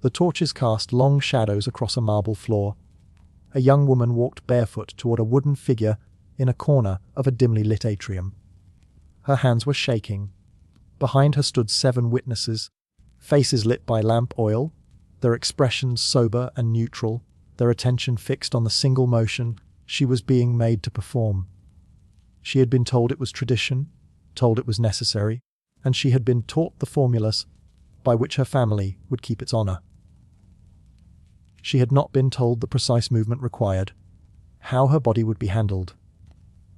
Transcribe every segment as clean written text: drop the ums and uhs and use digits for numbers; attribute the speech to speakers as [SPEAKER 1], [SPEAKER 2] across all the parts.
[SPEAKER 1] The torches cast long shadows across a marble floor. A young woman walked barefoot toward a wooden figure in a corner of a dimly lit atrium. Her hands were shaking. Behind her stood 7 witnesses, faces lit by lamp oil, their expressions sober and neutral, their attention fixed on the single motion she was being made to perform. She had been told it was tradition, told it was necessary, and she had been taught the formulas by which her family would keep its honor. She had not been told the precise movement required, how her body would be handled,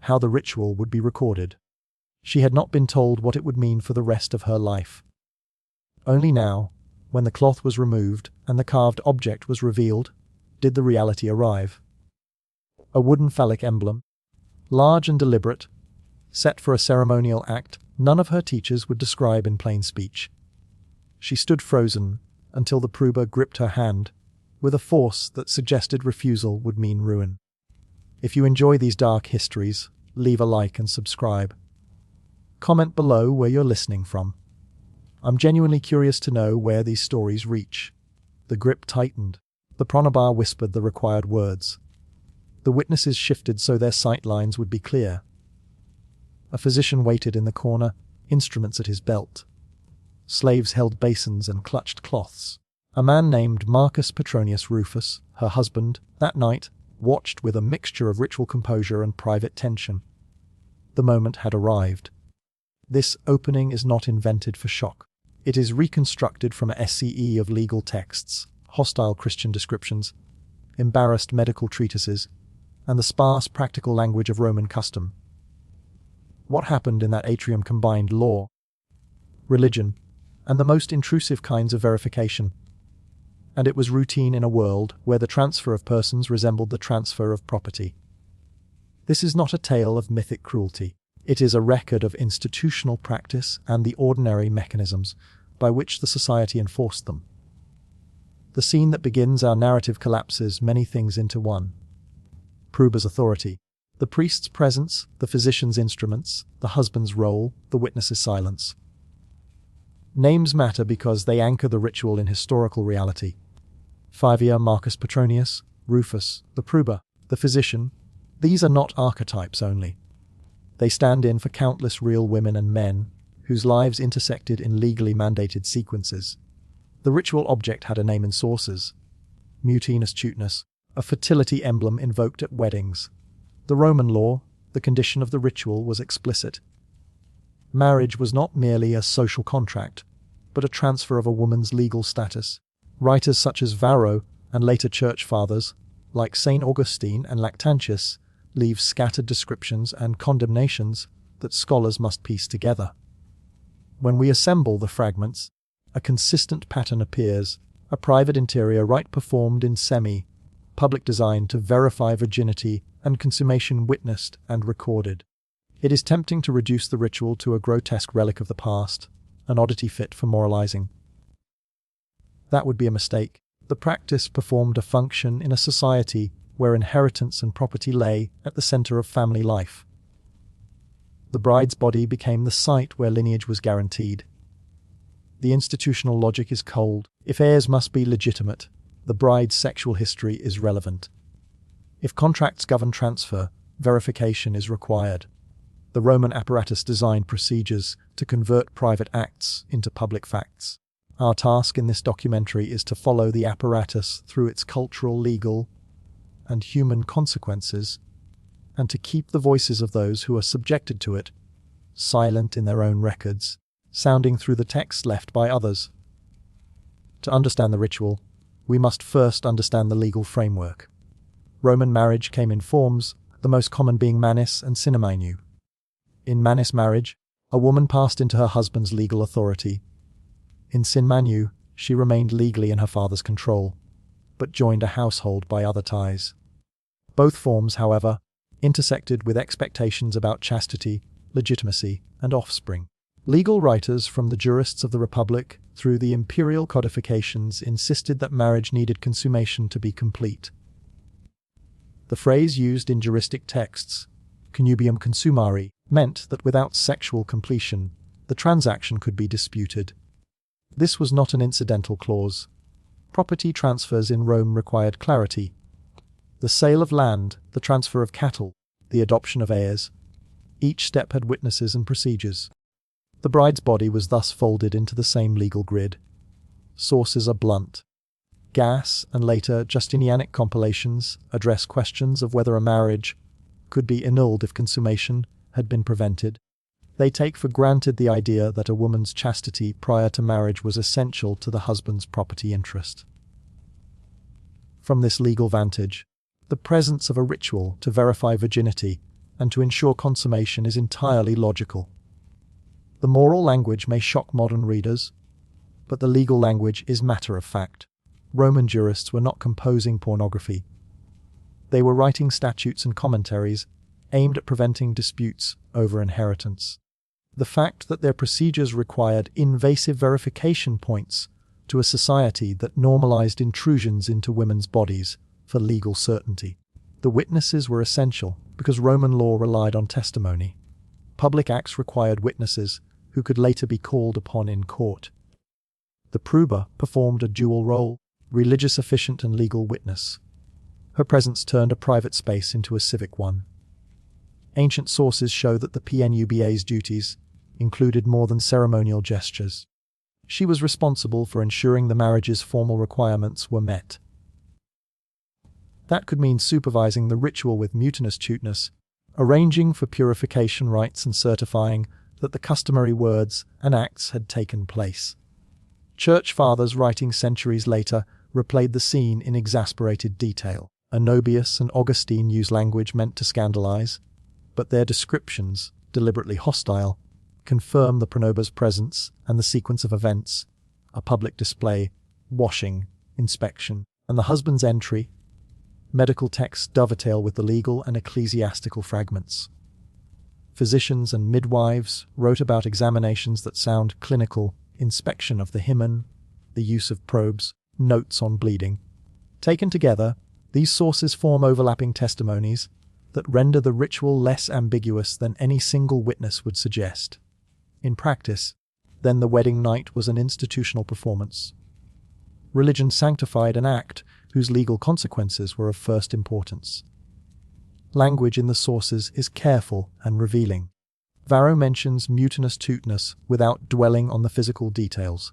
[SPEAKER 1] how the ritual would be recorded. She had not been told what it would mean for the rest of her life. Only now, when the cloth was removed and the carved object was revealed, did the reality arrive. A wooden phallic emblem, large and deliberate, set for a ceremonial act none of her teachers would describe in plain speech. She stood frozen until the prober gripped her hand with a force that suggested refusal would mean ruin. If you enjoy these dark histories, leave a like and subscribe. Comment below where you're listening from. I'm genuinely curious to know where these stories reach. The grip tightened. The pronabar whispered the required words. The witnesses shifted so their sight lines would be clear. A physician waited in the corner, instruments at his belt. Slaves held basins and clutched cloths. A man named Marcus Petronius Rufus, her husband, that night, watched with a mixture of ritual composure and private tension. The moment had arrived. This opening is not invented for shock. It is reconstructed from a SCE of legal texts, hostile Christian descriptions, embarrassed medical treatises, and the sparse practical language of Roman custom. What happened in that atrium combined law, religion, and the most intrusive kinds of verification. And it was routine in a world where the transfer of persons resembled the transfer of property. This is not a tale of mythic cruelty. It is a record of institutional practice and the ordinary mechanisms by which the society enforced them. The scene that begins our narrative collapses many things into one. Prober's authority, the priest's presence, the physician's instruments, the husband's role, the witness's silence. Names matter because they anchor the ritual in historical reality. Favia, Marcus Petronius, Rufus, the prober, the physician, these are not archetypes only. They stand in for countless real women and men whose lives intersected in legally mandated sequences. The ritual object had a name in sources. Mutinous tutenus, a fertility emblem invoked at weddings. The Roman law, the condition of the ritual, was explicit. Marriage was not merely a social contract, but a transfer of a woman's legal status. Writers such as Varro and later church fathers, like St. Augustine and Lactantius, leave scattered descriptions and condemnations that scholars must piece together. When we assemble the fragments, a consistent pattern appears, a private interior rite performed in public design to verify virginity and consummation witnessed and recorded. It is tempting to reduce the ritual to a grotesque relic of the past, an oddity fit for moralizing. That would be a mistake. The practice performed a function in a society where inheritance and property lay at the center of family life. The bride's body became the site where lineage was guaranteed. The institutional logic is cold. If heirs must be legitimate, the bride's sexual history is relevant. If contracts govern transfer, verification is required. The Roman apparatus designed procedures to convert private acts into public facts. Our task in this documentary is to follow the apparatus through its cultural, legal, and human consequences, and to keep the voices of those who are subjected to it silent in their own records, sounding through the text left by others. To understand the ritual, we must first understand the legal framework. Roman marriage came in forms, the most common being manus and synominu. In manus marriage, a woman passed into her husband's legal authority. In synmanu, she remained legally in her father's control, but joined a household by other ties. Both forms, however, intersected with expectations about chastity, legitimacy, and offspring. Legal writers, from the jurists of the Republic through the imperial codifications, insisted that marriage needed consummation to be complete. The phrase used in juristic texts, connubium consumari, meant that without sexual completion, the transaction could be disputed. This was not an incidental clause. Property transfers in Rome required clarity. The sale of land, the transfer of cattle, the adoption of heirs. Each step had witnesses and procedures. The bride's body was thus folded into the same legal grid. Sources are blunt. Gass and later Justinianic compilations address questions of whether a marriage could be annulled if consummation had been prevented. They take for granted the idea that a woman's chastity prior to marriage was essential to the husband's property interest. From this legal vantage, the presence of a ritual to verify virginity and to ensure consummation is entirely logical. The moral language may shock modern readers, but the legal language is matter of fact. Roman jurists were not composing pornography. They were writing statutes and commentaries aimed at preventing disputes over inheritance. The fact that their procedures required invasive verification points to a society that normalized intrusions into women's bodies for legal certainty. The witnesses were essential because Roman law relied on testimony. Public acts required witnesses who could later be called upon in court. The proba performed a dual role, religious officiant and legal witness. Her presence turned a private space into a civic one. Ancient sources show that the PNUBA's duties included more than ceremonial gestures. She was responsible for ensuring the marriage's formal requirements were met. That could mean supervising the ritual with mutinous tuteness, arranging for purification rites and certifying that the customary words and acts had taken place. Church fathers writing centuries later replayed the scene in exasperated detail. Anobius and Augustine used language meant to scandalize, but their descriptions, deliberately hostile, confirm the pronoba's presence and the sequence of events: a public display, washing, inspection, and the husband's entry. Medical texts dovetail with the legal and ecclesiastical fragments. Physicians and midwives wrote about examinations that sound clinical: inspection of the hymen, the use of probes, notes on bleeding. Taken together, these sources form overlapping testimonies that render the ritual less ambiguous than any single witness would suggest. In practice, then, the wedding night was an institutional performance. Religion sanctified an act whose legal consequences were of first importance. Language in the sources is careful and revealing. Varro mentions mutinous tuteness without dwelling on the physical details.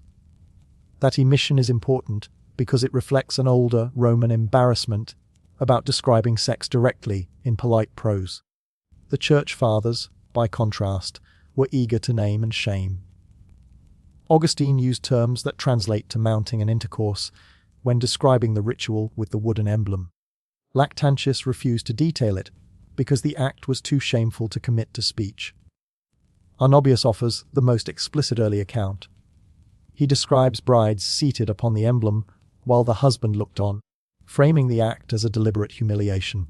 [SPEAKER 1] That omission is important because it reflects an older Roman embarrassment about describing sex directly in polite prose. The Church Fathers, by contrast, were eager to name and shame. Augustine used terms that translate to mounting and intercourse when describing the ritual with the wooden emblem. Lactantius refused to detail it because the act was too shameful to commit to speech. Arnobius offers the most explicit early account. He describes brides seated upon the emblem while the husband looked on, framing the act as a deliberate humiliation.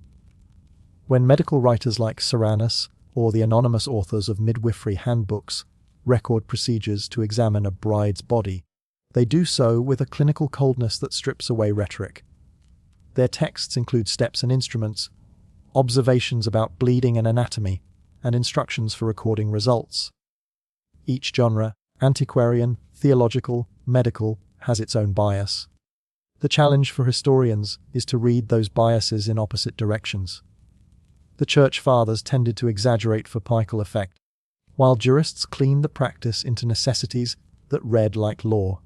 [SPEAKER 1] When medical writers like Serranus or the anonymous authors of midwifery handbooks record procedures to examine a bride's body, they do so with a clinical coldness that strips away rhetoric. Their texts include steps and instruments, observations about bleeding and anatomy, and instructions for recording results. Each genre, antiquarian, theological, medical, has its own bias. The challenge for historians is to read those biases in opposite directions. The Church Fathers tended to exaggerate for pical effect, while jurists cleaned the practice into necessities that read like law.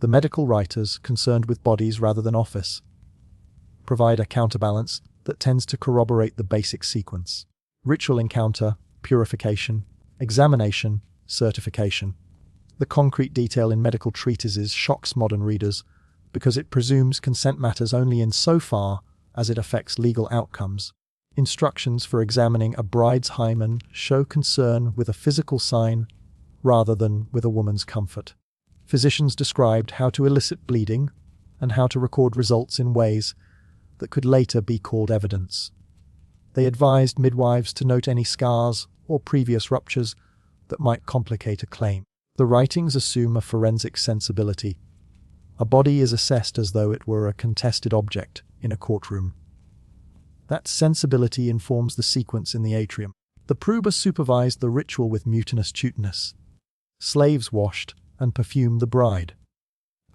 [SPEAKER 1] The medical writers, concerned with bodies rather than office, provide a counterbalance that tends to corroborate the basic sequence: ritual encounter, purification, examination, certification. The concrete detail in medical treatises shocks modern readers because it presumes consent matters only insofar as it affects legal outcomes. Instructions for examining a bride's hymen show concern with a physical sign rather than with a woman's comfort. Physicians described how to elicit bleeding and how to record results in ways that could later be called evidence. They advised midwives to note any scars or previous ruptures that might complicate a claim. The writings assume a forensic sensibility. A body is assessed as though it were a contested object in a courtroom. That sensibility informs the sequence in the atrium. The proba supervised the ritual with mutinous tuteness. Slaves washed and perfumed the bride.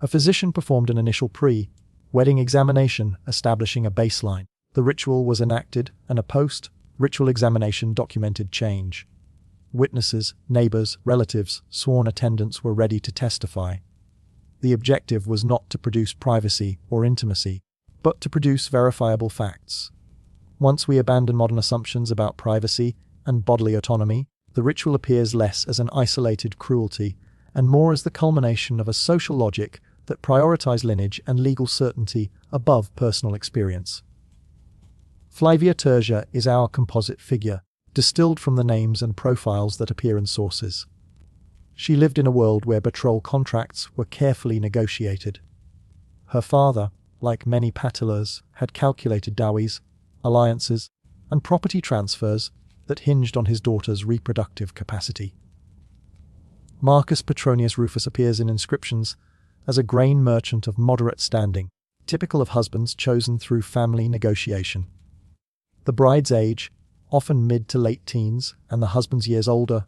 [SPEAKER 1] A physician performed an initial pre-wedding examination, establishing a baseline. The ritual was enacted, and a post-ritual examination documented change. Witnesses, neighbors, relatives, sworn attendants were ready to testify. The objective was not to produce privacy or intimacy, but to produce verifiable facts. Once we abandon modern assumptions about privacy and bodily autonomy, the ritual appears less as an isolated cruelty and more as the culmination of a social logic that prioritizes lineage and legal certainty above personal experience. Flavia Tertia is our composite figure, distilled from the names and profiles that appear in sources. She lived in a world where betrothal contracts were carefully negotiated. Her father, like many patilers, had calculated dowries, alliances, and property transfers that hinged on his daughter's reproductive capacity. Marcus Petronius Rufus appears in inscriptions as a grain merchant of moderate standing, typical of husbands chosen through family negotiation. The bride's age, often mid to late teens, and the husband's years older,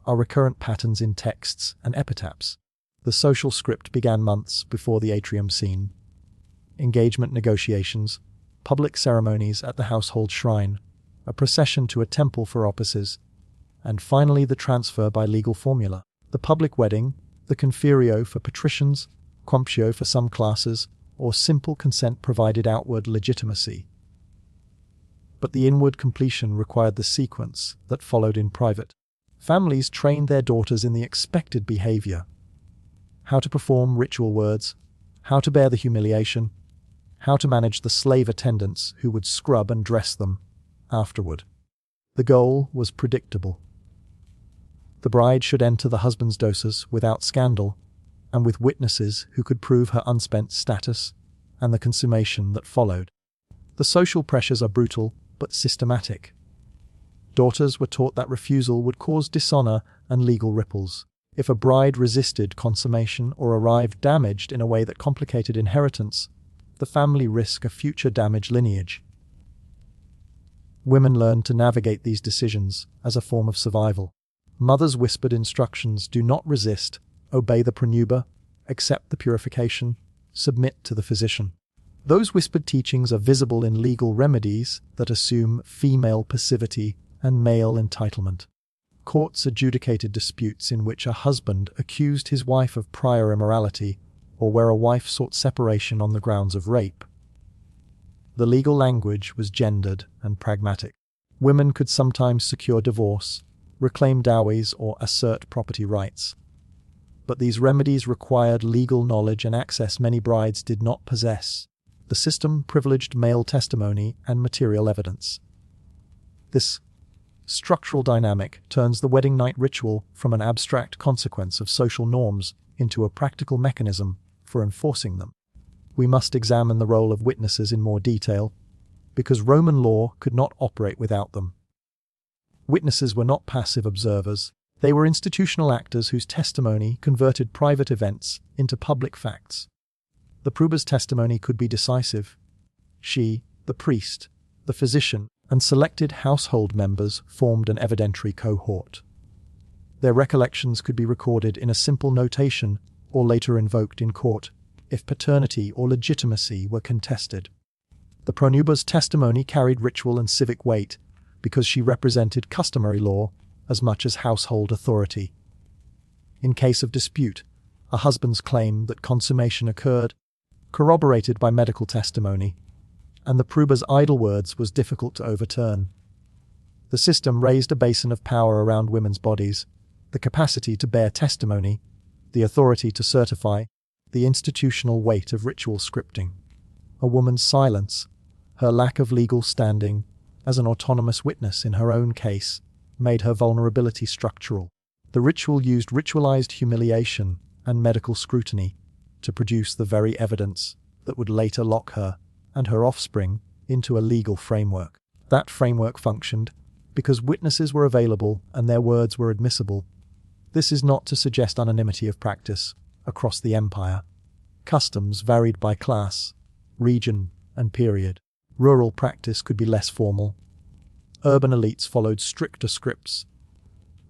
[SPEAKER 1] are recurrent patterns in texts and epitaphs. The social script began months before the atrium scene. Engagement negotiations, public ceremonies at the household shrine, a procession to a temple for offices, and finally the transfer by legal formula. The public wedding, the conferio for patricians, quamptio for some classes, or simple consent provided outward legitimacy. But the inward completion required the sequence that followed in private. Families trained their daughters in the expected behavior: how to perform ritual words, how to bear the humiliation, how to manage the slave attendants who would scrub and dress them afterward. The goal was predictable. The bride should enter the husband's doses without scandal, and with witnesses who could prove her unspent status and the consummation that followed. The social pressures are brutal but systematic. Daughters were taught that refusal would cause dishonor and legal ripples. If a bride resisted consummation or arrived damaged in a way that complicated inheritance, the family risked a future damaged lineage. Women learned to navigate these decisions as a form of survival. Mothers whispered instructions: do not resist, obey the pronuba, accept the purification, submit to the physician. Those whispered teachings are visible in legal remedies that assume female passivity and male entitlement. Courts adjudicated disputes in which a husband accused his wife of prior immorality, or where a wife sought separation on the grounds of rape. The legal language was gendered and pragmatic. Women could sometimes secure divorce, reclaim dowries, or assert property rights. But these remedies required legal knowledge and access many brides did not possess. The system privileged male testimony and material evidence. This structural dynamic turns the wedding night ritual from an abstract consequence of social norms into a practical mechanism for enforcing them. We must examine the role of witnesses in more detail, because Roman law could not operate without them. Witnesses were not passive observers. They were institutional actors whose testimony converted private events into public facts. The proba's testimony could be decisive. She, the priest, the physician, and selected household members formed an evidentiary cohort. Their recollections could be recorded in a simple notation or later invoked in court if paternity or legitimacy were contested. The pronuba's testimony carried ritual and civic weight because she represented customary law as much as household authority. In case of dispute, a husband's claim that consummation occurred, corroborated by medical testimony, and the proba's idle words was difficult to overturn. The system raised a basin of power around women's bodies: the capacity to bear testimony, the authority to certify, the institutional weight of ritual scripting. A woman's silence, her lack of legal standing as an autonomous witness in her own case, made her vulnerability structural. The ritual used ritualized humiliation and medical scrutiny to produce the very evidence that would later lock her and her offspring into a legal framework. That framework functioned because witnesses were available and their words were admissible. This is not to suggest anonymity of practice across the empire. Customs varied by class, region, and period. Rural practice could be less formal. Urban elites followed stricter scripts.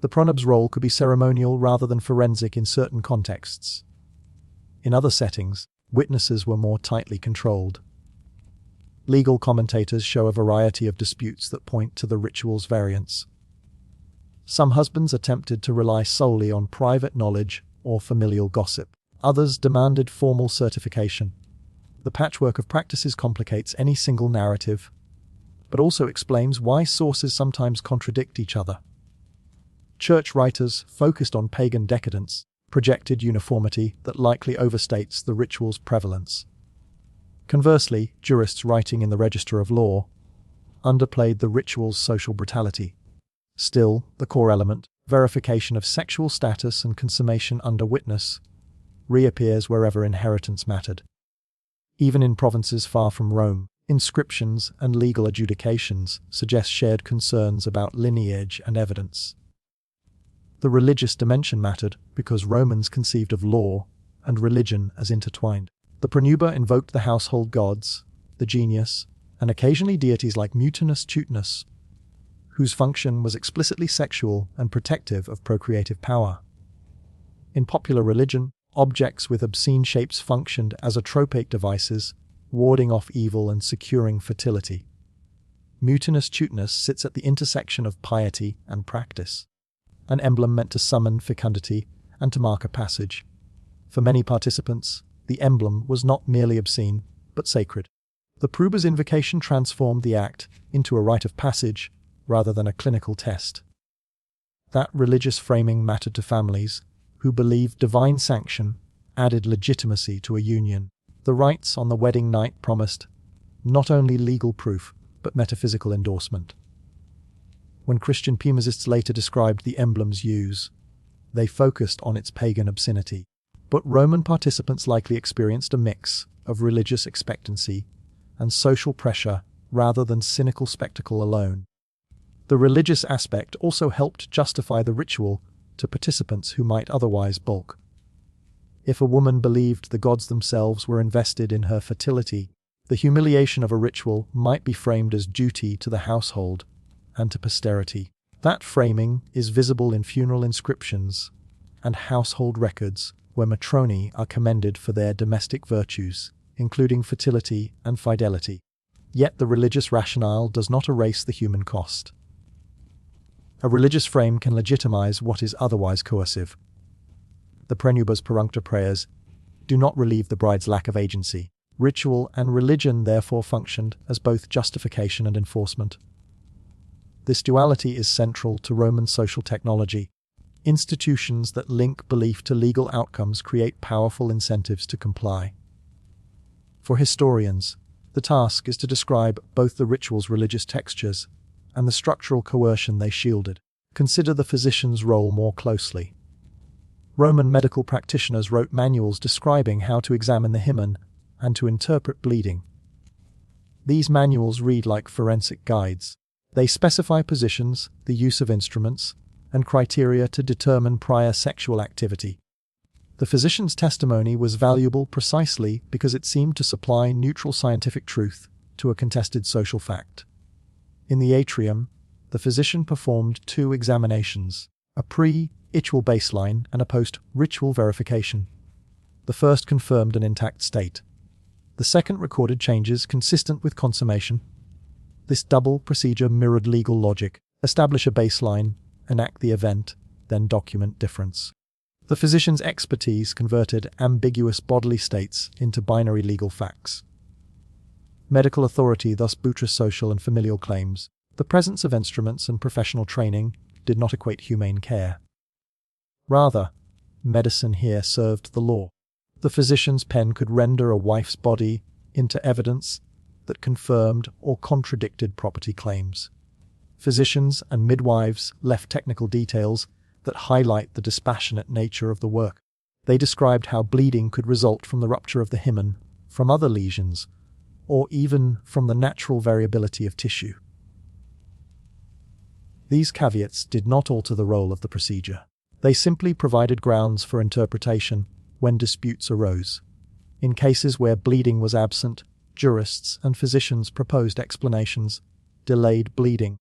[SPEAKER 1] The pronub's role could be ceremonial rather than forensic in certain contexts. In other settings, witnesses were more tightly controlled. Legal commentators show a variety of disputes that point to the ritual's variance. Some husbands attempted to rely solely on private knowledge or familial gossip. Others demanded formal certification. The patchwork of practices complicates any single narrative, but also explains why sources sometimes contradict each other. Church writers focused on pagan decadence, projected uniformity that likely overstates the ritual's prevalence. Conversely, jurists writing in the Register of Law underplayed the ritual's social brutality. Still, the core element, verification of sexual status and consummation under witness, reappears wherever inheritance mattered. Even in provinces far from Rome, inscriptions and legal adjudications suggest shared concerns about lineage and evidence. The religious dimension mattered because Romans conceived of law and religion as intertwined. The pronuba invoked the household gods, the genius, and occasionally deities like Mutinus Tutinus, whose function was explicitly sexual and protective of procreative power. In popular religion, objects with obscene shapes functioned as atropaic devices, warding off evil and securing fertility. Mutinus Tutinus sits at the intersection of piety and practice, an emblem meant to summon fecundity and to mark a passage. For many participants, the emblem was not merely obscene, but sacred. The proba's invocation transformed the act into a rite of passage rather than a clinical test. That religious framing mattered to families who believed divine sanction added legitimacy to a union. The rites on the wedding night promised not only legal proof, but metaphysical endorsement. When Christian Piemozists later described the emblem's use, they focused on its pagan obscenity. But Roman participants likely experienced a mix of religious expectancy and social pressure rather than cynical spectacle alone. The religious aspect also helped justify the ritual to participants who might otherwise balk. If a woman believed the gods themselves were invested in her fertility, the humiliation of a ritual might be framed as duty to the household and to posterity. That framing is visible in funeral inscriptions and household records where matroni are commended for their domestic virtues, including fertility and fidelity. Yet the religious rationale does not erase the human cost. A religious frame can legitimize what is otherwise coercive. The prenuba's perjuncta prayers do not relieve the bride's lack of agency. Ritual and religion therefore functioned as both justification and enforcement. This duality is central to Roman social technology. Institutions that link belief to legal outcomes create powerful incentives to comply. For historians, the task is to describe both the ritual's religious textures and the structural coercion they shielded. Consider the physician's role more closely. Roman medical practitioners wrote manuals describing how to examine the hymen and to interpret bleeding. These manuals read like forensic guides. They specify positions, the use of instruments, and criteria to determine prior sexual activity. The physician's testimony was valuable precisely because it seemed to supply neutral scientific truth to a contested social fact. In the atrium, the physician performed 2 examinations, a pre-ritual baseline and a post-ritual verification. The first confirmed an intact state. The second recorded changes consistent with consummation. This double procedure mirrored legal logic: establish a baseline, enact the event, then document difference. The physician's expertise converted ambiguous bodily states into binary legal facts. Medical authority thus buttressed social and familial claims. The presence of instruments and professional training did not equate humane care. Rather, medicine here served the law. The physician's pen could render a wife's body into evidence that confirmed or contradicted property claims. Physicians and midwives left technical details that highlight the dispassionate nature of the work. They described how bleeding could result from the rupture of the hymen, from other lesions, or even from the natural variability of tissue. These caveats did not alter the role of the procedure. They simply provided grounds for interpretation when disputes arose. In cases where bleeding was absent, jurists and physicians proposed explanations: delayed bleeding,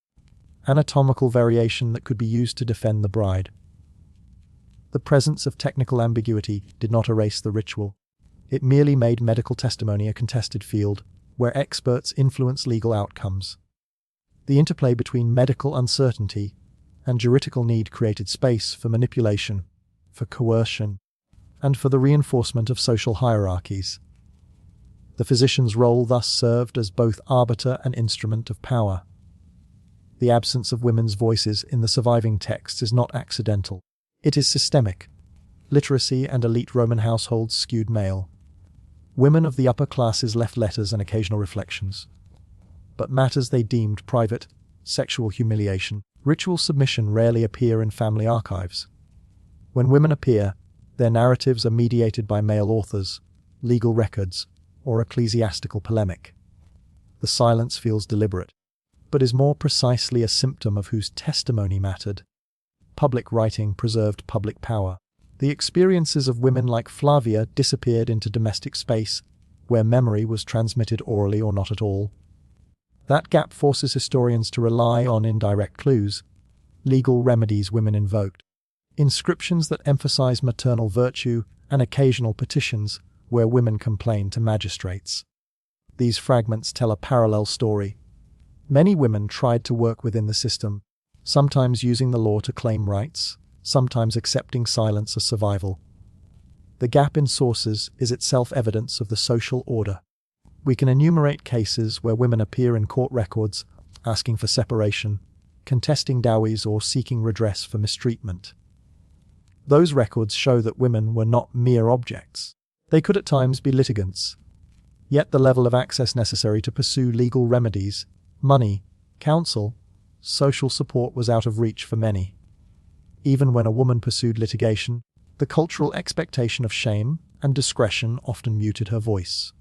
[SPEAKER 1] anatomical variation that could be used to defend the bride. The presence of technical ambiguity did not erase the ritual. It merely made medical testimony a contested field, where experts influence legal outcomes. The interplay between medical uncertainty and juridical need created space for manipulation, for coercion, and for the reinforcement of social hierarchies. The physician's role thus served as both arbiter and instrument of power. The absence of women's voices in the surviving texts is not accidental. It is systemic. Literacy and elite Roman households skewed male. Women of the upper classes left letters and occasional reflections. But matters they deemed private, sexual humiliation, ritual submission rarely appear in family archives. When women appear, their narratives are mediated by male authors, legal records, or ecclesiastical polemic. The silence feels deliberate, but is more precisely a symptom of whose testimony mattered. Public writing preserved public power. The experiences of women like Flavia disappeared into domestic space, where memory was transmitted orally or not at all. That gap forces historians to rely on indirect clues, legal remedies women invoked, inscriptions that emphasize maternal virtue, and occasional petitions where women complained to magistrates. These fragments tell a parallel story. Many women tried to work within the system, sometimes using the law to claim rights, sometimes accepting silence as survival. The gap in sources is itself evidence of the social order. We can enumerate cases where women appear in court records, asking for separation, contesting dowries, or seeking redress for mistreatment. Those records show that women were not mere objects. They could at times be litigants. Yet the level of access necessary to pursue legal remedies, money, counsel, social support was out of reach for many. Even when a woman pursued litigation, the cultural expectation of shame and discretion often muted her voice.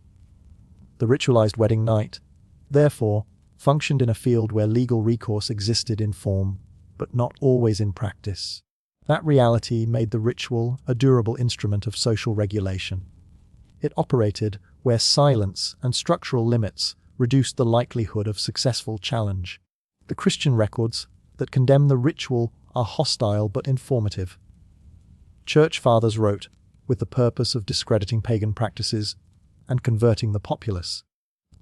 [SPEAKER 1] The ritualized wedding night, therefore, functioned in a field where legal recourse existed in form, but not always in practice. That reality made the ritual a durable instrument of social regulation. It operated where silence and structural limits reduced the likelihood of successful challenge. The Christian records that condemn the ritual are hostile but informative. Church fathers wrote with the purpose of discrediting pagan practices and converting the populace.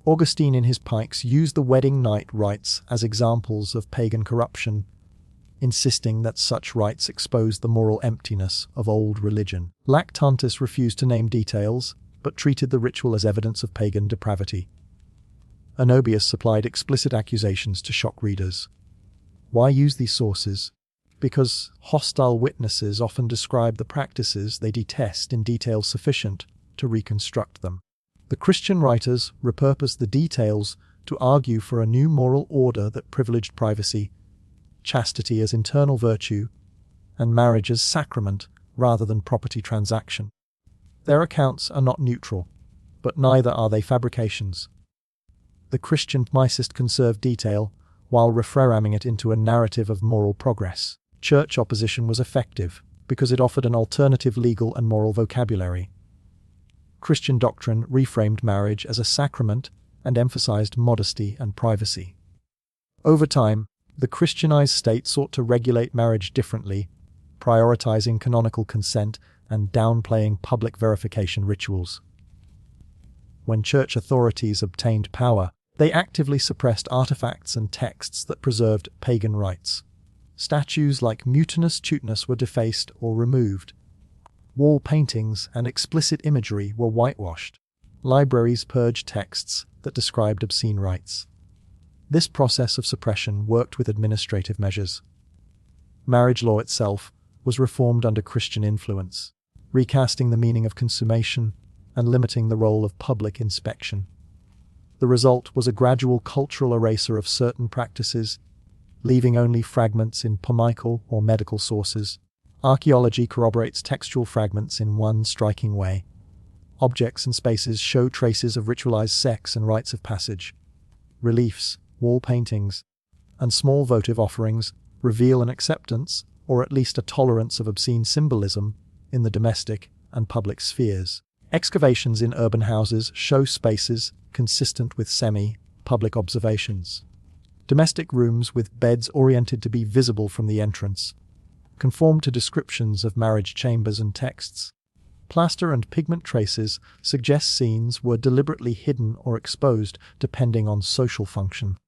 [SPEAKER 1] Augustine in his Pikes used the wedding night rites as examples of pagan corruption, insisting that such rites exposed the moral emptiness of old religion. Lactantius refused to name details, but treated the ritual as evidence of pagan depravity. Anobius supplied explicit accusations to shock readers. Why use these sources? Because hostile witnesses often describe the practices they detest in detail sufficient to reconstruct them. The Christian writers repurposed the details to argue for a new moral order that privileged privacy, chastity as internal virtue, and marriage as sacrament rather than property transaction. Their accounts are not neutral, but neither are they fabrications. The Christian mycist conserved detail while reframming it into a narrative of moral progress. Church opposition was effective because it offered an alternative legal and moral vocabulary. Christian doctrine reframed marriage as a sacrament and emphasized modesty and privacy. Over time, the Christianized state sought to regulate marriage differently, prioritizing canonical consent and downplaying public verification rituals. When church authorities obtained power, they actively suppressed artifacts and texts that preserved pagan rites. Statues like Mutinous Tutinus were defaced or removed. Wall paintings and explicit imagery were whitewashed. Libraries purged texts that described obscene rites. This process of suppression worked with administrative measures. Marriage law itself was reformed under Christian influence, recasting the meaning of consummation and limiting the role of public inspection. The result was a gradual cultural erasure of certain practices, leaving only fragments in polemical or medical sources. Archaeology corroborates textual fragments in one striking way. Objects and spaces show traces of ritualized sex and rites of passage. Reliefs, wall paintings, and small votive offerings reveal an acceptance, or at least a tolerance of obscene symbolism, in the domestic and public spheres. Excavations in urban houses show spaces consistent with semi-public observations. Domestic rooms with beds oriented to be visible from the entrance conform to descriptions of marriage chambers and texts. Plaster and pigment traces suggest scenes were deliberately hidden or exposed depending on social function.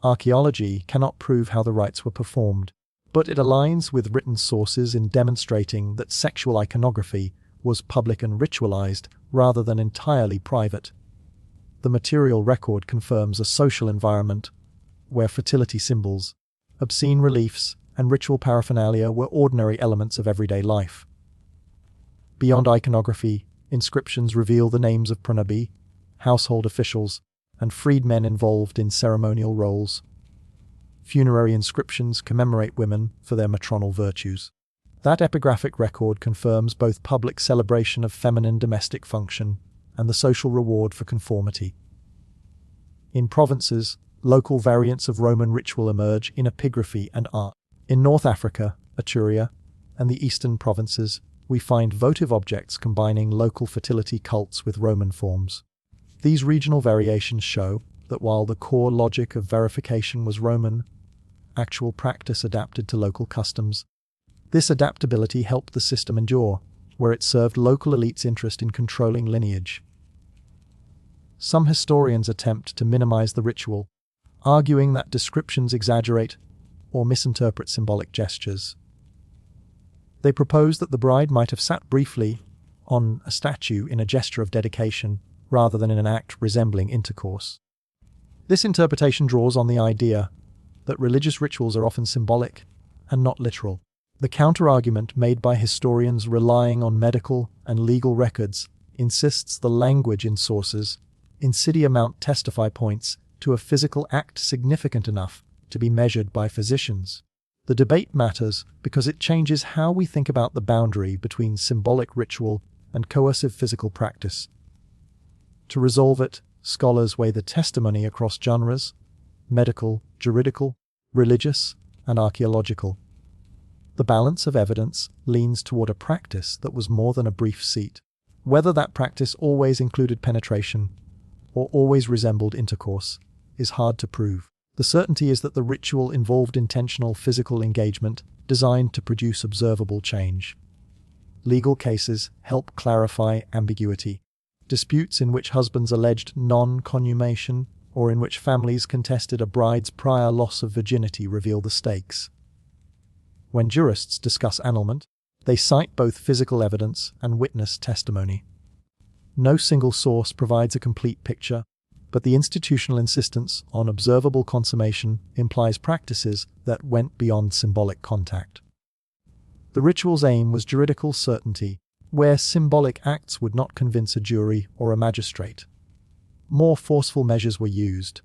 [SPEAKER 1] Archaeology cannot prove how the rites were performed, but it aligns with written sources in demonstrating that sexual iconography was public and ritualized rather than entirely private. The material record confirms a social environment where fertility symbols, obscene reliefs, and ritual paraphernalia were ordinary elements of everyday life. Beyond iconography, inscriptions reveal the names of Prunabi, household officials, and freedmen involved in ceremonial roles. Funerary inscriptions commemorate women for their matronal virtues. That epigraphic record confirms both public celebration of feminine domestic function and the social reward for conformity. In provinces, local variants of Roman ritual emerge in epigraphy and art. In North Africa, Etruria, and the eastern provinces, we find votive objects combining local fertility cults with Roman forms. These regional variations show that while the core logic of verification was Roman, actual practice adapted to local customs. This adaptability helped the system endure, where it served local elites' interest in controlling lineage. Some historians attempt to minimize the ritual, arguing that descriptions exaggerate or misinterpret symbolic gestures. They propose that the bride might have sat briefly on a statue in a gesture of dedication rather than in an act resembling intercourse. This interpretation draws on the idea that religious rituals are often symbolic and not literal. The counter-argument made by historians relying on medical and legal records insists the language in sources, insidia mount testify points to a physical act significant enough to be measured by physicians. The debate matters because it changes how we think about the boundary between symbolic ritual and coercive physical practice. To resolve it, scholars weigh the testimony across genres: medical, juridical, religious, and archaeological. The balance of evidence leans toward a practice that was more than a brief seat. Whether that practice always included penetration or always resembled intercourse is hard to prove. The certainty is that the ritual involved intentional physical engagement designed to produce observable change. Legal cases help clarify ambiguity. Disputes in which husbands alleged non-consummation or in which families contested a bride's prior loss of virginity reveal the stakes. When jurists discuss annulment, they cite both physical evidence and witness testimony. No single source provides a complete picture, but the institutional insistence on observable consummation implies practices that went beyond symbolic contact. The ritual's aim was juridical certainty, where symbolic acts would not convince a jury or a magistrate. More forceful measures were used.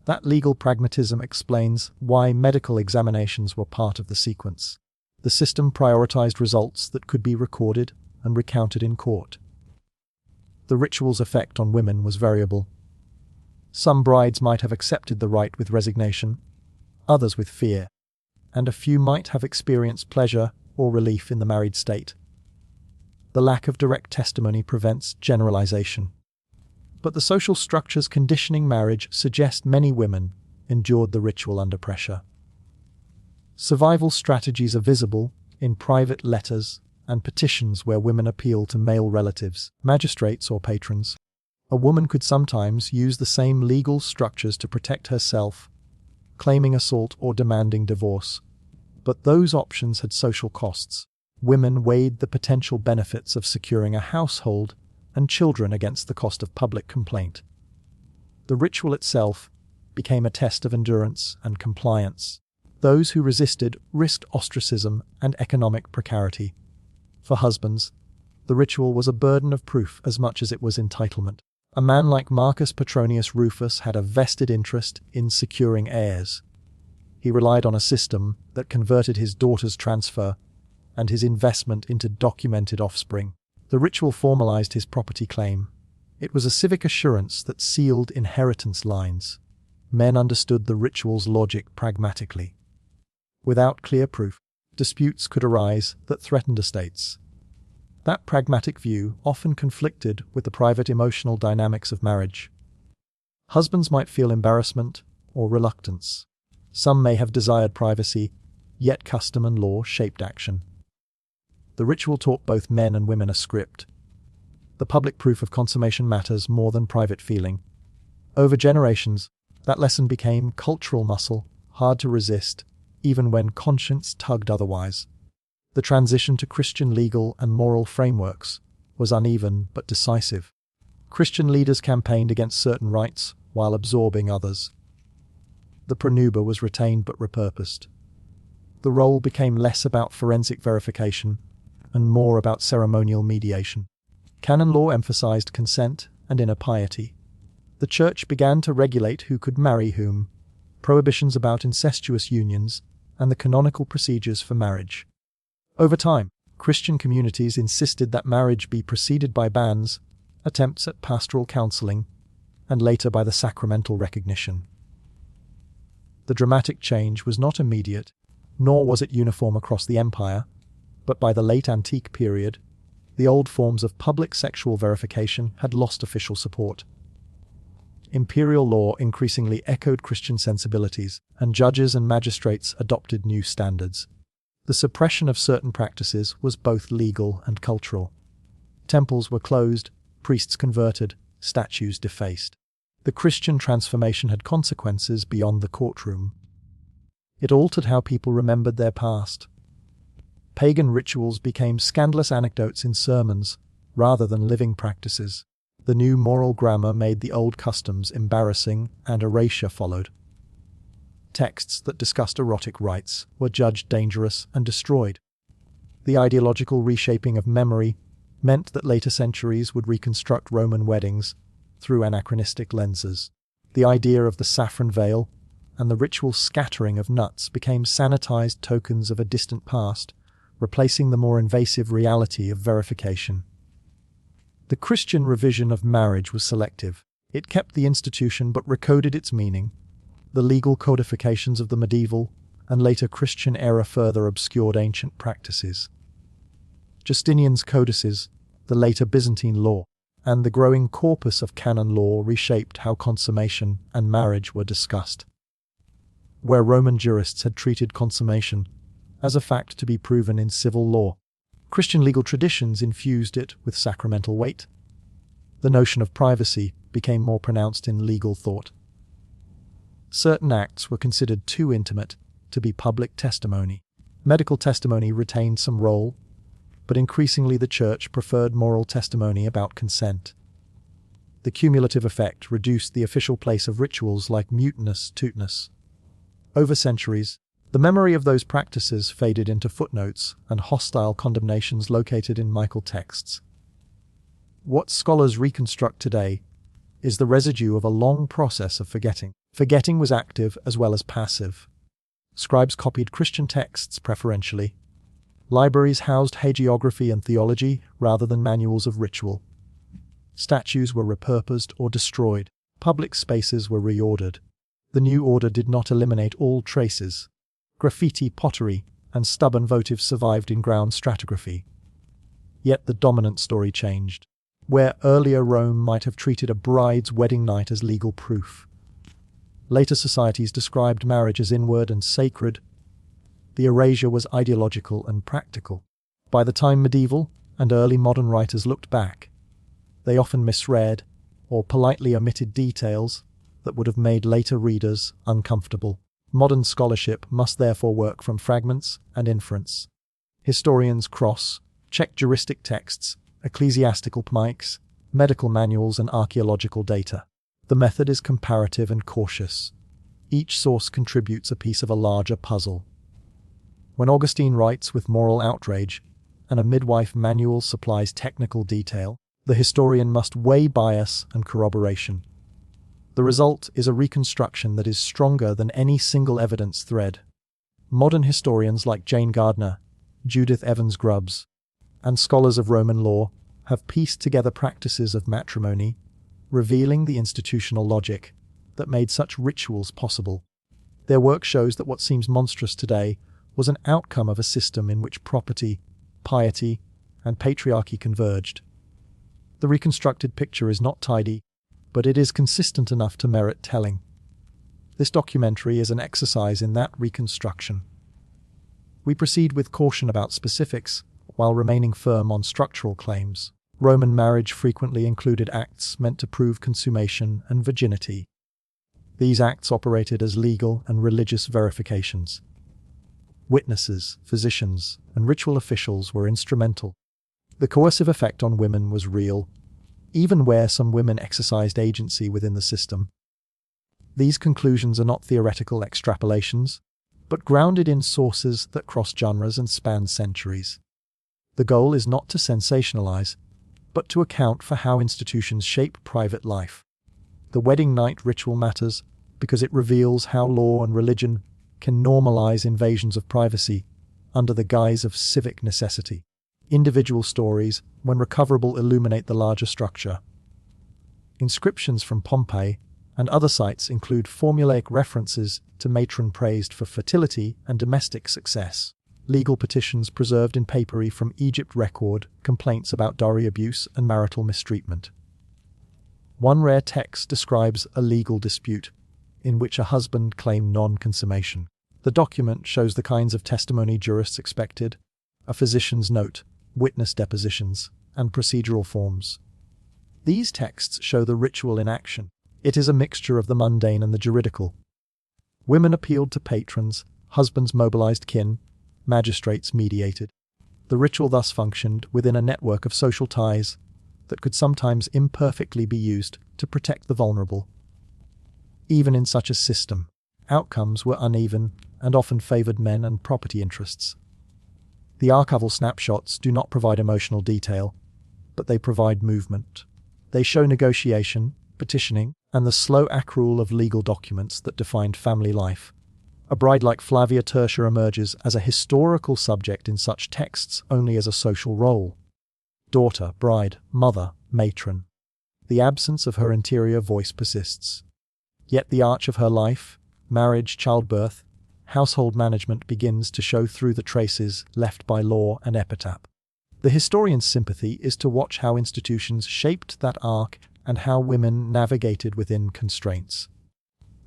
[SPEAKER 1] That legal pragmatism explains why medical examinations were part of the sequence. The system prioritized results that could be recorded and recounted in court. The ritual's effect on women was variable. Some brides might have accepted the rite with resignation, others with fear, and a few might have experienced pleasure or relief in the married state. The lack of direct testimony prevents generalization. But the social structures conditioning marriage suggest many women endured the ritual under pressure. Survival strategies are visible in private letters and petitions where women appeal to male relatives, magistrates, or patrons. A woman could sometimes use the same legal structures to protect herself, claiming assault or demanding divorce. But those options had social costs. Women weighed the potential benefits of securing a household and children against the cost of public complaint. The ritual itself became a test of endurance and compliance. Those who resisted risked ostracism and economic precarity. For husbands, the ritual was a burden of proof as much as it was entitlement. A man like Marcus Petronius Rufus had a vested interest in securing heirs. He relied on a system that converted his daughter's transfer and his investment into documented offspring. The ritual formalized his property claim. It was a civic assurance that sealed inheritance lines. Men understood the ritual's logic pragmatically. Without clear proof, disputes could arise that threatened estates. That pragmatic view often conflicted with the private emotional dynamics of marriage. Husbands might feel embarrassment or reluctance. Some may have desired privacy, yet custom and law shaped action. The ritual taught both men and women a script. The public proof of consummation matters more than private feeling. Over generations, that lesson became cultural muscle, hard to resist, even when conscience tugged otherwise. The transition to Christian legal and moral frameworks was uneven but decisive. Christian leaders campaigned against certain rites while absorbing others. The pronuba was retained but repurposed. The role became less about forensic verification and more about ceremonial mediation. Canon law emphasized consent and inner piety. The Church began to regulate who could marry whom, prohibitions about incestuous unions, and the canonical procedures for marriage. Over time, Christian communities insisted that marriage be preceded by bans, attempts at pastoral counseling, and later by the sacramental recognition. The dramatic change was not immediate, nor was it uniform across the empire, but by the late antique period, the old forms of public sexual verification had lost official support. Imperial law increasingly echoed Christian sensibilities, and judges and magistrates adopted new standards. The suppression of certain practices was both legal and cultural. Temples were closed, priests converted, statues defaced. The Christian transformation had consequences beyond the courtroom. It altered how people remembered their past. Pagan rituals became scandalous anecdotes in sermons, rather than living practices. The new moral grammar made the old customs embarrassing, and erasure followed. Texts that discussed erotic rites were judged dangerous and destroyed. The ideological reshaping of memory meant that later centuries would reconstruct Roman weddings through anachronistic lenses. The idea of the saffron veil and the ritual scattering of nuts became sanitized tokens of a distant past, replacing the more invasive reality of verification. The Christian revision of marriage was selective. It kept the institution but recoded its meaning. The legal codifications of the medieval and later Christian era further obscured ancient practices. Justinian's codices, the later Byzantine law, and the growing corpus of canon law reshaped how consummation and marriage were discussed. Where Roman jurists had treated consummation as a fact to be proven in civil law, Christian legal traditions infused it with sacramental weight. The notion of privacy became more pronounced in legal thought. Certain acts were considered too intimate to be public testimony. Medical testimony retained some role, but increasingly the Church preferred moral testimony about consent. The cumulative effect reduced the official place of rituals like mutinous tutinous. Over centuries, the memory of those practices faded into footnotes and hostile condemnations located in Michael texts. What scholars reconstruct today is the residue of a long process of forgetting. Forgetting was active as well as passive. Scribes copied Christian texts preferentially. Libraries housed hagiography and theology rather than manuals of ritual. Statues were repurposed or destroyed. Public spaces were reordered. The new order did not eliminate all traces. Graffiti, pottery, and stubborn votives survived in ground stratigraphy. Yet the dominant story changed. Where earlier Rome might have treated a bride's wedding night as legal proof, later societies described marriage as inward and sacred. The erasure was ideological and practical. By the time medieval and early modern writers looked back, they often misread or politely omitted details that would have made later readers uncomfortable. Modern scholarship must therefore work from fragments and inference. Historians check juristic texts, ecclesiastical mics, medical manuals, and archaeological data. The method is comparative and cautious. Each source contributes a piece of a larger puzzle. When Augustine writes with moral outrage, and a midwife manual supplies technical detail, the historian must weigh bias and corroboration. The result is a reconstruction that is stronger than any single evidence thread. Modern historians like Jane Gardner, Judith Evans Grubbs, and scholars of Roman law have pieced together practices of matrimony, revealing the institutional logic that made such rituals possible. Their work shows that what seems monstrous today was an outcome of a system in which property, piety, and patriarchy converged. The reconstructed picture is not tidy, but it is consistent enough to merit telling. This documentary is an exercise in that reconstruction. We proceed with caution about specifics, while remaining firm on structural claims. Roman marriage frequently included acts meant to prove consummation and virginity. These acts operated as legal and religious verifications. Witnesses, physicians, and ritual officials were instrumental. The coercive effect on women was real, even where some women exercised agency within the system. These conclusions are not theoretical extrapolations, but grounded in sources that cross genres and span centuries. The goal is not to sensationalize, but to account for how institutions shape private life. The wedding night ritual matters because it reveals how law and religion can normalize invasions of privacy under the guise of civic necessity. Individual stories, when recoverable, illuminate the larger structure. Inscriptions from Pompeii and other sites include formulaic references to matron praised for fertility and domestic success. Legal petitions preserved in papyri from Egypt record complaints about dowry abuse and marital mistreatment. One rare text describes a legal dispute in which a husband claimed non-consummation. The document shows the kinds of testimony jurists expected: a physician's note, witness depositions, and procedural forms. These texts show the ritual in action. It is a mixture of the mundane and the juridical. Women appealed to patrons, husbands mobilized kin, magistrates mediated. The ritual thus functioned within a network of social ties that could sometimes imperfectly be used to protect the vulnerable. Even in such a system, outcomes were uneven and often favored men and property interests. The archival snapshots do not provide emotional detail, but they provide movement. They show negotiation, petitioning, and the slow accrual of legal documents that defined family life. A bride like Flavia Tertia emerges as a historical subject in such texts only as a social role. Daughter, bride, mother, matron. The absence of her interior voice persists. Yet the arch of her life, marriage, childbirth, household management begins to show through the traces left by law and epitaph. The historian's sympathy is to watch how institutions shaped that arc and how women navigated within constraints.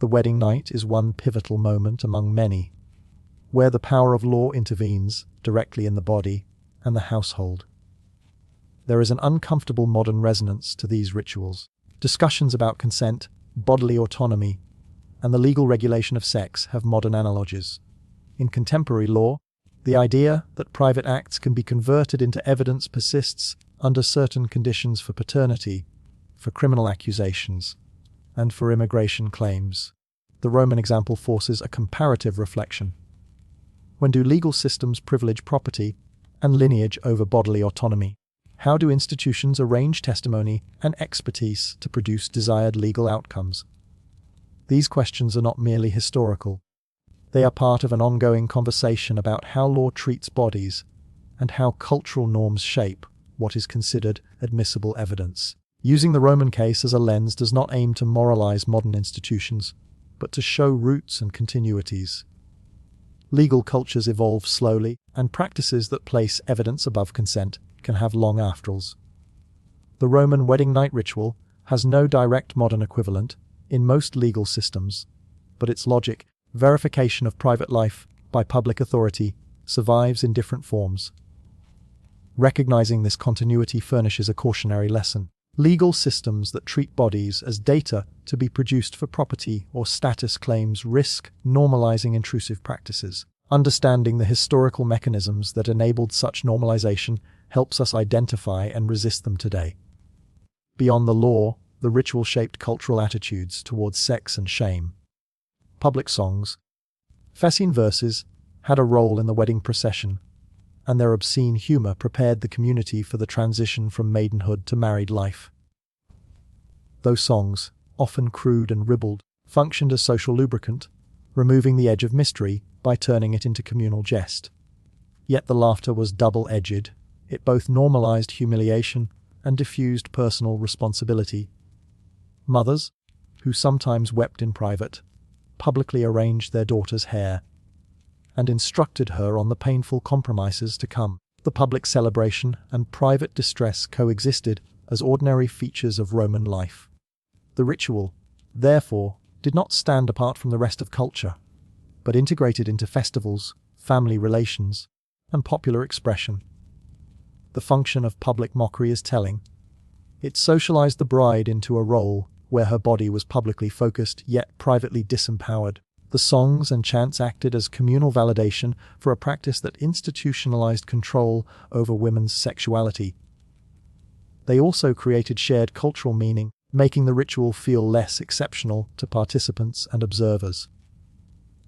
[SPEAKER 1] The wedding night is one pivotal moment among many, where the power of law intervenes directly in the body and the household. There is an uncomfortable modern resonance to these rituals. Discussions about consent, bodily autonomy, and the legal regulation of sex have modern analogies. In contemporary law, the idea that private acts can be converted into evidence persists under certain conditions for paternity, for criminal accusations, and for immigration claims. The Roman example forces a comparative reflection. When do legal systems privilege property and lineage over bodily autonomy? How do institutions arrange testimony and expertise to produce desired legal outcomes? These questions are not merely historical. They are part of an ongoing conversation about how law treats bodies and how cultural norms shape what is considered admissible evidence. Using the Roman case as a lens does not aim to moralize modern institutions, but to show roots and continuities. Legal cultures evolve slowly, and practices that place evidence above consent can have long afterals. The Roman wedding night ritual has no direct modern equivalent in most legal systems, but its logic, verification of private life by public authority, survives in different forms. Recognizing this continuity furnishes a cautionary lesson. Legal systems that treat bodies as data to be produced for property or status claims risk normalizing intrusive practices. Understanding the historical mechanisms that enabled such normalization helps us identify and resist them today. Beyond the law, the ritual shaped cultural attitudes towards sex and shame. Public songs, Facine verses, had a role in the wedding procession, and their obscene humor prepared the community for the transition from maidenhood to married life. Those songs, often crude and ribald, functioned as social lubricant, removing the edge of mystery by turning it into communal jest. Yet the laughter was double-edged. It both normalized humiliation and diffused personal responsibility. Mothers, who sometimes wept in private, publicly arranged their daughter's hair and instructed her on the painful compromises to come. The public celebration and private distress coexisted as ordinary features of Roman life. The ritual, therefore, did not stand apart from the rest of culture, but integrated into festivals, family relations, and popular expression. The function of public mockery is telling. It socialized the bride into a role where her body was publicly focused yet privately disempowered. The songs and chants acted as communal validation for a practice that institutionalized control over women's sexuality. They also created shared cultural meaning, making the ritual feel less exceptional to participants and observers.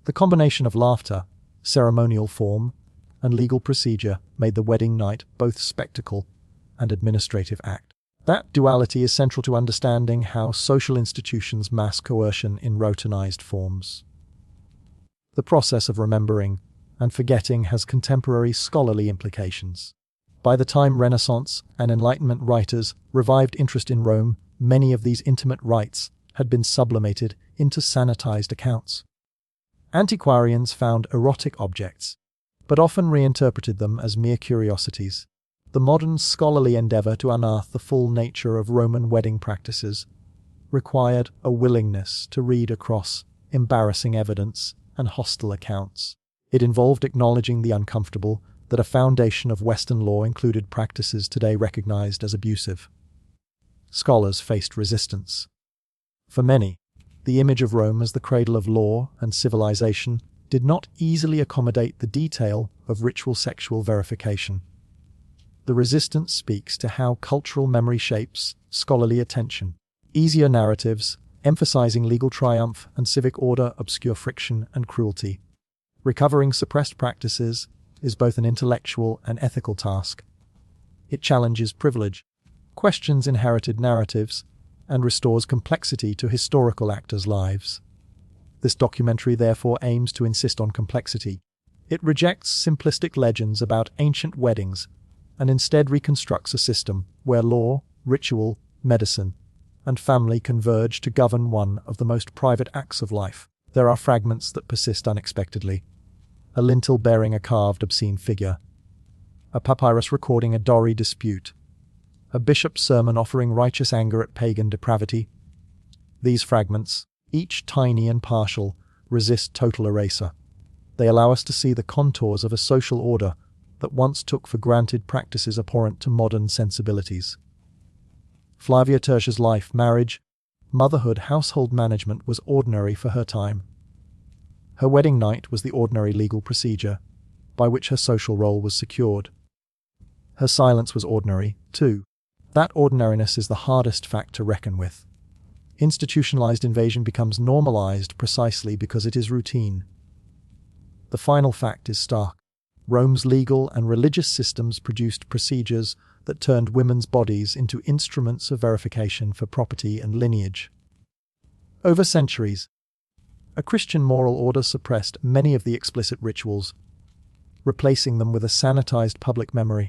[SPEAKER 1] The combination of laughter, ceremonial form, and legal procedure made the wedding night both spectacle and administrative act. That duality is central to understanding how social institutions mask coercion in routinized forms. The process of remembering and forgetting has contemporary scholarly implications. By the time Renaissance and Enlightenment writers revived interest in Rome, many of these intimate rites had been sublimated into sanitized accounts. Antiquarians found erotic objects, but often reinterpreted them as mere curiosities. The modern scholarly endeavor to unearth the full nature of Roman wedding practices required a willingness to read across embarrassing evidence and hostile accounts. It involved acknowledging the uncomfortable, that a foundation of Western law included practices today recognized as abusive. Scholars faced resistance. For many, the image of Rome as the cradle of law and civilization did not easily accommodate the detail of ritual sexual verification. The resistance speaks to how cultural memory shapes scholarly attention. Easier narratives, emphasizing legal triumph and civic order, obscure friction and cruelty. Recovering suppressed practices is both an intellectual and ethical task. It challenges privilege, questions inherited narratives, and restores complexity to historical actors' lives. This documentary therefore aims to insist on complexity. It rejects simplistic legends about ancient weddings and instead reconstructs a system where law, ritual, medicine, and family converge to govern one of the most private acts of life. There are fragments that persist unexpectedly. A lintel bearing a carved obscene figure, a papyrus recording a dowry dispute, a bishop's sermon offering righteous anger at pagan depravity. These fragments, each tiny and partial, resist total erasure. They allow us to see the contours of a social order that once took for granted practices abhorrent to modern sensibilities. Flavia Tertia's life, marriage, motherhood, household management was ordinary for her time. Her wedding night was the ordinary legal procedure by which her social role was secured. Her silence was ordinary, too. That ordinariness is the hardest fact to reckon with. Institutionalized invasion becomes normalized precisely because it is routine. The final fact is stark. Rome's legal and religious systems produced procedures that turned women's bodies into instruments of verification for property and lineage. Over centuries, a Christian moral order suppressed many of the explicit rituals, replacing them with a sanitized public memory.